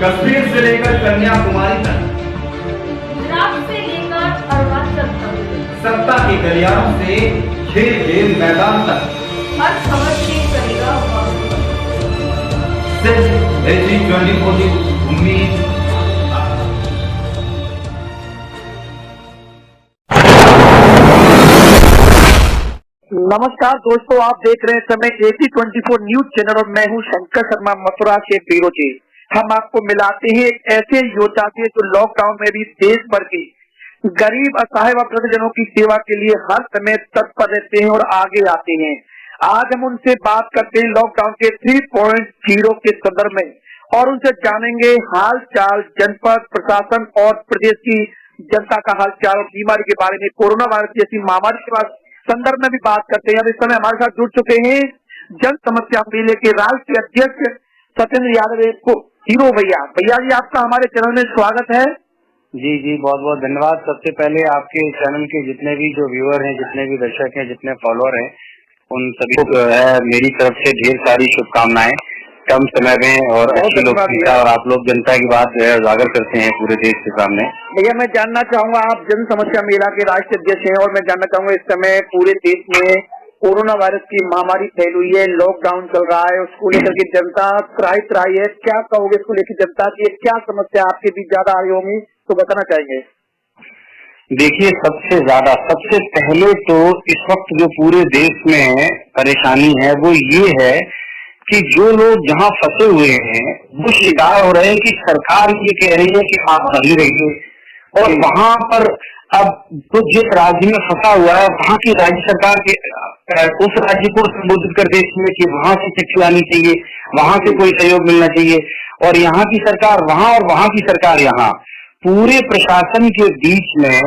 कश्मीर से लेकर कन्याकुमारी तक, गुजरात से लेकर अरुणाचल तक, सत्ता के गलियारों से खेल मैदान तक, हर खबर से करेगा वास्तव। सिर्फ AG24 की उम्मीद। नमस्कार दोस्तों, आप देख रहे हैं समय AG24 न्यूज चैनल और मैं हूं शंकर शर्मा मथुरा से ब्यूरो चीफ। हम आपको मिलाते हैं एक ऐसे योद्धा से जो लॉकडाउन में भी देश भर की गरीब असहाय व वृद्धजनों की सेवा के लिए हर समय तत्पर रहते हैं और आगे आते हैं। आज हम उनसे बात करते हैं लॉकडाउन के 3.0 के संदर्भ में और उनसे जानेंगे हाल चाल, जनपद प्रशासन और प्रदेश की जनता का हाल चाल और बीमारी के बारे में, कोरोना वायरस जैसी महामारी के बाद संदर्भ में भी बात करते हैं। अब इस समय हमारे साथ जुड़ चुके हैं जन समस्या मेले के राष्ट्रीय अध्यक्ष सत्येंद्र यादव को हीरो भैया जी, आपका हमारे चैनल में स्वागत है। जी बहुत बहुत धन्यवाद। सबसे पहले आपके चैनल के जितने भी जो व्यूअर हैं, जितने भी दर्शक हैं, जितने फॉलोअर हैं, उन सभी को मेरी तरफ से ढेर सारी शुभकामनाएं। कम समय में और अच्छी लोकप्रियता और आप लोग जनता की बात उजागर करते हैं पूरे देश के सामने। भैया मैं जानना चाहूंगा, आप जन समस्या मेला के राष्ट्रीय अध्यक्ष हैं और मैं जानना चाहूंगा इस समय पूरे देश में कोरोना वायरस की महामारी फैल हुई है, लॉकडाउन चल रहा है, उसको लेकर के जनता त्राही है। क्या कहोगे इसको लेकर जनता की क्या समस्या आपके बीच ज्यादा आई होंगी तो बताना चाहेंगे? देखिए, सबसे पहले तो इस वक्त जो पूरे देश में परेशानी है वो ये है कि जो लोग जहाँ फंसे हुए हैं वो शिकार हो रहे हैं कि सरकार ये कह रही है कि आप नहीं रहिए, और वहाँ पर अब तो जिस राज्य में फंसा हुआ है वहाँ की राज्य सरकार के उस राज्य को संबोधित कर देती है कि वहाँ से चिट्ठी आनी चाहिए, वहाँ से कोई सहयोग मिलना चाहिए, और यहाँ की सरकार वहाँ और वहाँ की सरकार यहाँ, पूरे प्रशासन के बीच में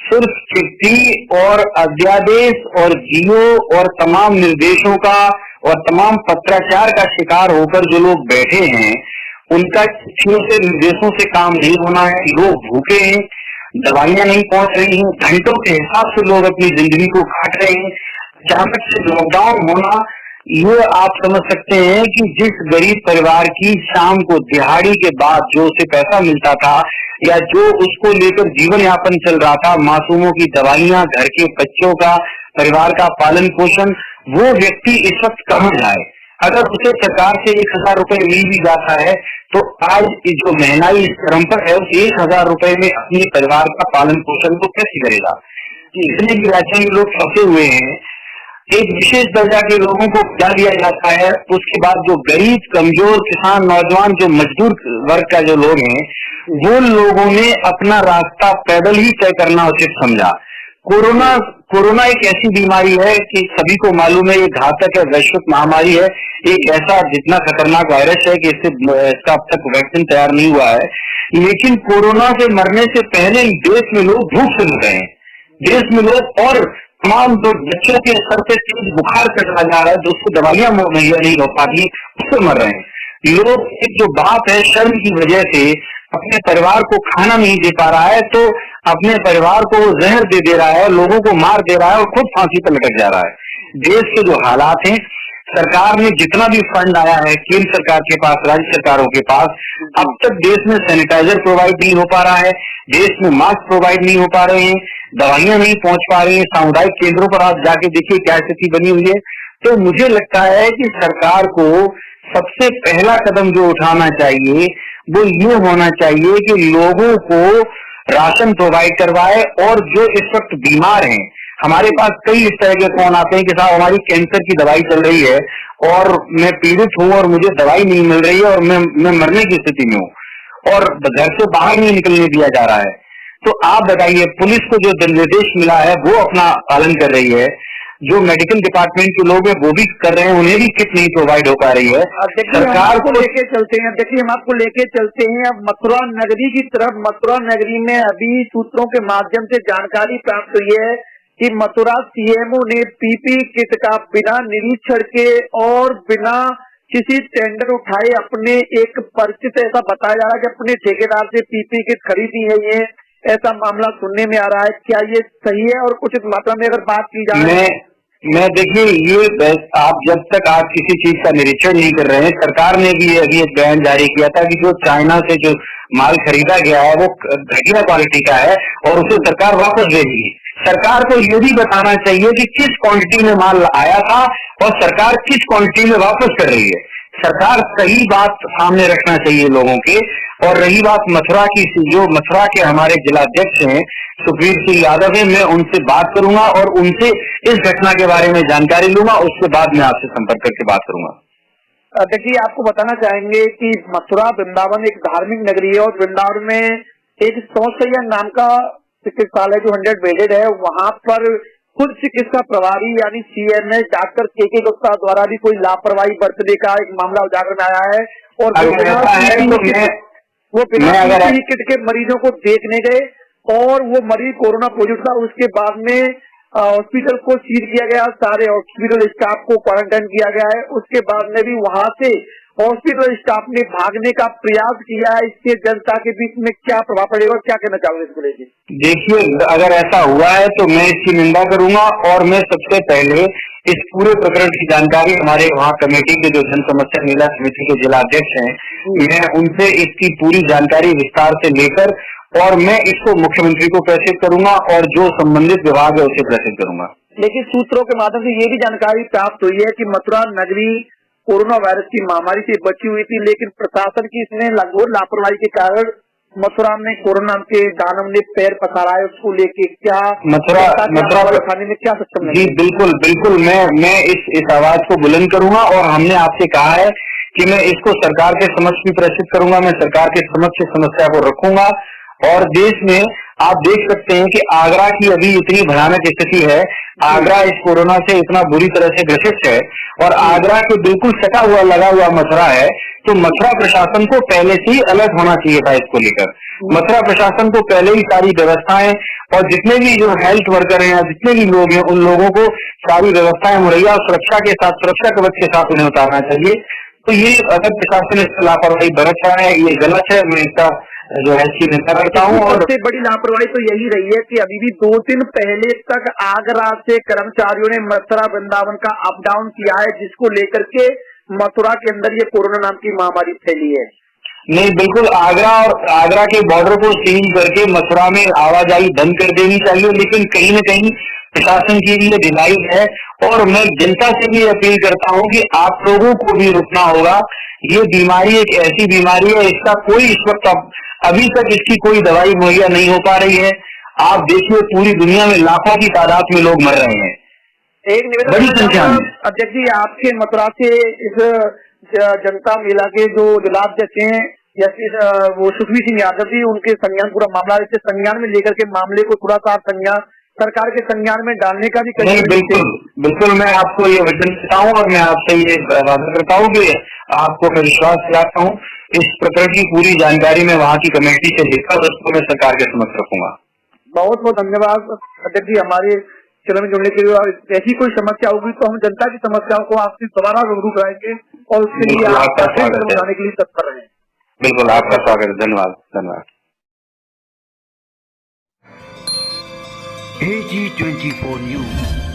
सिर्फ चिट्ठी और अध्यादेश और जियो और तमाम निर्देशों का और तमाम पत्राचार का शिकार होकर जो लोग बैठे हैं, उनका चिट्ठियों से निर्देशों से काम नहीं होना है। लोग भूखे हैं, दवाइयां नहीं पहुंच रही हैं, घंटों के हिसाब से लोग अपनी जिंदगी को काट रहे हैं। अचानक से लॉकडाउन होना, ये आप समझ सकते हैं कि जिस गरीब परिवार की शाम को दिहाड़ी के बाद जो उसे पैसा मिलता था या जो उसको लेकर जीवन यापन चल रहा था, मासूमों की दवाइयां, घर के बच्चों का, परिवार का पालन पोषण, वो व्यक्ति इस वक्त कहाँ जाए? अगर उसे सरकार से 1000 रुपए मिल भी जाता है तो आज जो महंगाई इस क्रम पर है, उस 1000 रुपए में अपने परिवार का पालन पोषण को कैसे करेगा? इतने भी राज्यों में लोग फंसे हुए हैं। एक विशेष दर्जा के लोगों को क्या दिया जाता है, उसके बाद जो गरीब, कमजोर, किसान, नौजवान, जो मजदूर वर्ग का जो लोग हैं, वो लोगों ने अपना रास्ता पैदल ही तय करना उचित समझा। कोरोना एक ऐसी बीमारी है कि सभी को मालूम है, ये घातक है, वैश्विक महामारी है, एक ऐसा जितना खतरनाक वायरस है कि इसका अब तक वैक्सीन तैयार नहीं हुआ है। लेकिन कोरोना से मरने से पहले देश में लोग भूख से मर रहे हैं, देश में लोग, और तमाम जो बच्चों के सर पे तेज बुखार चढ़ा जा रहा है, जो उसको दवाइयां मुहैया नहीं हो पाती, उससे मर रहे हैं लोग। एक जो बाप है, शर्म की वजह से अपने परिवार को खाना नहीं दे पा रहा है, तो अपने परिवार को जहर दे रहा है, लोगों को मार दे रहा है और खुद फांसी पर लटक जा रहा है। देश के जो हालात हैं, सरकार ने जितना भी फंड आया है केंद्र सरकार के पास, राज्य सरकारों के पास, अब तक देश में सैनिटाइजर प्रोवाइड नहीं हो पा रहा है, देश में मास्क प्रोवाइड नहीं हो पा रहे हैं, दवाइयां नहीं पहुंच पा रही हैं। सामुदायिक केंद्रों पर आप जाके देखिए क्या स्थिति बनी हुई है। तो मुझे लगता है कि सरकार को सबसे पहला कदम जो उठाना चाहिए वो ये होना चाहिए कि लोगों को राशन प्रोवाइड करवाए, और जो इस वक्त बीमार हैं, हमारे पास कई इस तरह के फोन आते हैं कि साहब हमारी कैंसर की दवाई चल रही है और मैं पीड़ित हूँ और मुझे दवाई नहीं मिल रही है और मैं मरने की स्थिति में हूँ और घर से बाहर नहीं निकलने दिया जा रहा है। तो आप बताइए, पुलिस को जो निर्देश मिला है वो अपना पालन कर रही है, जो मेडिकल डिपार्टमेंट के लोग हैं वो भी कर रहे हैं, उन्हें भी किट नहीं प्रोवाइड हो पा रही है। सरकार को लेके चलते हैं, देखिए हम आपको लेके चलते हैं अब मथुरा नगरी की तरफ। मथुरा नगरी में अभी सूत्रों के माध्यम से जानकारी प्राप्त हुई है कि मथुरा सीएमओ ने पीपी किट का बिना निरीक्षण के और बिना किसी टेंडर उठाए अपने एक परिचित, ऐसा बताया जा रहा है कि अपने ठेकेदार से पीपी किट खरीदी है, ये ऐसा मामला सुनने में आ रहा है। क्या ये सही है? और कुछ मात्रा में अगर बात की जाए, मैं देखिए ये आप जब तक आप किसी चीज का निरीक्षण नहीं कर रहे हैं, सरकार ने भी अभी एक बयान जारी किया था कि जो चाइना से जो माल खरीदा गया है वो घटिया क्वालिटी का है और उसे सरकार वापस भेजेगी। सरकार को ये भी बताना चाहिए कि किस क्वांटिटी में माल आया था और सरकार किस क्वांटिटी में वापस कर रही है। सरकार सही बात सामने रखना चाहिए लोगों के। और रही बात मथुरा की, जो मथुरा के हमारे जिलाध्यक्ष हैं सुखबीर सिंह यादव है, मैं उनसे बात करूंगा और उनसे इस घटना के बारे में जानकारी लूंगा, उसके बाद मैं आपसे संपर्क करके बात करूंगा। देखिए, आपको बताना चाहेंगे कि मथुरा वृंदावन एक धार्मिक नगरी है और वृंदावन में एक सौसैया नाम का चिकित्सालय जो 100 बेडेड है, वहाँ पर खुद चिकित्सा प्रभारी यानी सीएमएस डॉक्टर के गुप्ता द्वारा भी कोई लापरवाही बरतने का एक मामला उजागर में आया है। और वो बिना पीपीई किट के मरीजों को देखने गए और वो मरीज कोरोना पॉजिटिव था। उसके बाद में हॉस्पिटल को सील किया गया, सारे हॉस्पिटल स्टाफ को क्वारंटाइन किया गया है। उसके बाद में भी वहाँ से हॉस्पिटल स्टाफ ने भागने का प्रयास किया है। इससे जनता के बीच में क्या प्रभाव पड़ेगा और क्या कहना चाहोगे इसको लेकर? देखिए, अगर ऐसा हुआ है तो मैं इसकी निंदा करूंगा और मैं सबसे पहले इस पूरे प्रकरण की जानकारी हमारे वहाँ कमेटी के जो जन समस्या महिला समिति के जिलाध्यक्ष हैं, मैं उनसे इसकी पूरी जानकारी विस्तार से लेकर और मैं इसको मुख्यमंत्री को प्रेषित करूंगा और जो संबंधित विभाग है उसे प्रेषित करूंगा। लेकिन सूत्रों के माध्यम से ये भी जानकारी प्राप्त हुई है कि मथुरा नगरी कोरोना वायरस की महामारी से बची हुई थी, लेकिन प्रशासन की इसमें लगभग लापरवाही के कारण मथुरा में कोरोना के दानव ने पैर पसारा है। उसको लेके क्या मथुरा खाने में क्या सक्षम जी बिल्कुल मैं इस आवाज को बुलंद करूंगा और हमने आपसे कहा है कि मैं इसको सरकार के समक्ष भी प्रेषित करूंगा। मैं सरकार के समक्ष समस्या को रखूंगा और देश में आप देख सकते हैं कि आगरा की अभी इतनी भयानक स्थिति है। आगरा इस कोरोना से इतना बुरी तरह से ग्रसित है और आगरा के बिल्कुल सटा हुआ लगा हुआ मथुरा है। तो मथुरा प्रशासन को पहले से ही अलर्ट होना चाहिए था इसको लेकर। मथुरा प्रशासन को पहले ही सारी व्यवस्थाएं और जितने भी जो हेल्थ वर्कर हैं या जितने भी लोग हैं उन लोगों को सारी व्यवस्थाएं मुहैया और सुरक्षा के साथ, सुरक्षा कवच के साथ उन्हें उतारना चाहिए। तो ये अगर प्रशासन इस लापरवाही बरत रहा है, ये गलत है। मैं इसका जो है इसकी निंदा करता हूँ। और सबसे बड़ी लापरवाही तो यही रही है कि अभी भी 2 दिन पहले तक आगरा से कर्मचारियों ने मथुरा वृंदावन का अप डाउन किया है, जिसको लेकर के मथुरा के अंदर ये कोरोना नाम की महामारी फैली है। नहीं, बिल्कुल आगरा के बॉर्डर को सील करके मथुरा में आवाजाही बंद कर देनी चाहिए, लेकिन कहीं न कहीं प्रशासन की भी ये ढिलाई है। और मैं जनता से भी अपील करता हूँ कि आप लोगों को भी रुकना होगा। ये बीमारी एक ऐसी बीमारी है, इसका कोई इस वक्त अभी तक इसकी कोई दवाई मुहैया नहीं हो पा रही है। आप देखिए पूरी दुनिया में लाखों की तादाद में लोग मर रहे हैं, एक निवेदन बड़ी संख्या में। अध्यक्ष जी, आपके मथुरा से इस जनता मेला के जो जिलाध्यक्ष हैं या फिर वो सुखबीर सिंह यादव जी, उनके संज्ञान पूरा मामला इसे संज्ञान में लेकर के मामले को थोड़ा सा सरकार के संज्ञान में डालने का भी नहीं, बिल्कुल मैं आपको ये वचन देता हूँ और मैं आपसे ये वादा करता हूँ कि आपको मैं विश्वास दिलाता हूँ इस प्रकरण की पूरी जानकारी मैं वहाँ की कमेटी से लेकर उसको मैं सरकार के समक्ष रखूंगा। बहुत बहुत धन्यवाद अध्यक्ष जी हमारे चैनल में जुड़ने के लिए। ऐसी कोई समस्या होगी तो हम जनता की समस्याओं को आपसे दोबारा रूबरू कराएंगे और उसके लिए आपका बताने के लिए तत्पर रहें। बिल्कुल, आपका स्वागत है। धन्यवाद। AG24 News।